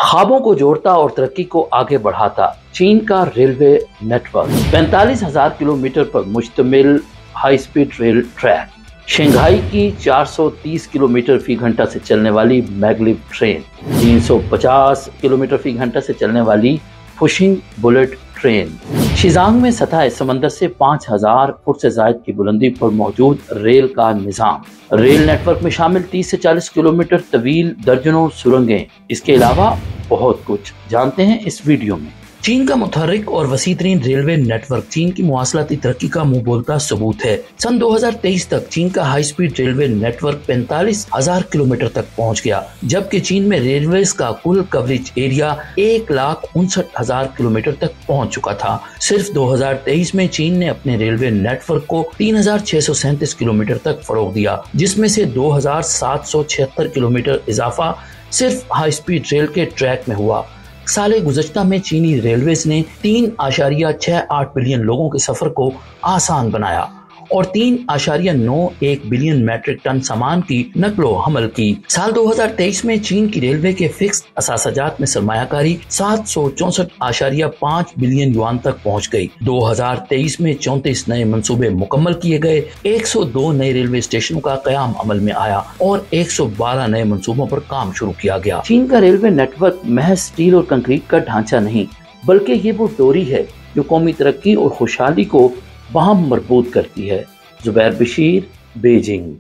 ख्वाबों को जोड़ता और तरक्की को आगे बढ़ाता चीन का रेलवे नेटवर्क। 45,000 किलोमीटर पर मुश्तमिल high speed rail track, Shanghai की 430 किलोमीटर फी घंटा से चलने वाली मैग्लिव ट्रेन, 350 किलोमीटर फी घंटा से चलने वाली फुशिंग बुलेट ट्रेन, शिजांग में सतह समंदर से 5,000 फुट से ज्यादा की बुलंदी पर मौजूद रेल का निजाम। रेल नेटवर्क में शामिल 30 से 40 किलोमीटर तवील दर्जनों सुरंगें। इसके अलावा बहुत कुछ जानते हैं इस वीडियो में। चीन का मुतहर्रिक और वसी तरीन रेलवे नेटवर्क चीन की मुवासलाती तरक्की का मुंह बोलता सबूत है। सन 2023 तक चीन का high speed railway network 45,000 kilometre तक पहुंच गया, जबकि चीन में रेलवे का कुल कवरेज एरिया 1,59,000 किलोमीटर तक पहुंच चुका था। सिर्फ 2023 में चीन ने अपने रेलवे नेटवर्क को 3,637 किलोमीटर तक फरोग दिया, जिसमें से 2,776 किलोमीटर इजाफा सिर्फ हाई स्पीड रेल के ट्रैक में हुआ। साले गुज़श्ता में चीनी रेलवेज ने 3.68 बिलियन लोगों के सफर को आसान बनाया और 3.91 बिलियन मैट्रिक टन सामान की नकलो हमल की। साल 2023 में चीन की रेलवे के फिक्स्ड असासाजात में सरमायाकारी 764.5 बिलियन युआन तक पहुंच गई। 2023 में 34 नए मंसूबे मुकम्मल किए गए, 102 नए रेलवे स्टेशनों का कयाम अमल में आया और 112 नए मंसूबों पर काम शुरू किया गया। चीन का रेलवे नेटवर्क महज स्टील और कंक्रीट का ढांचा नहीं, बल्कि ये वो डोरी है जो कौमी तरक्की और खुशहाली को बाहम मरबूत करती है। जुबैर बशीर, बीजिंग।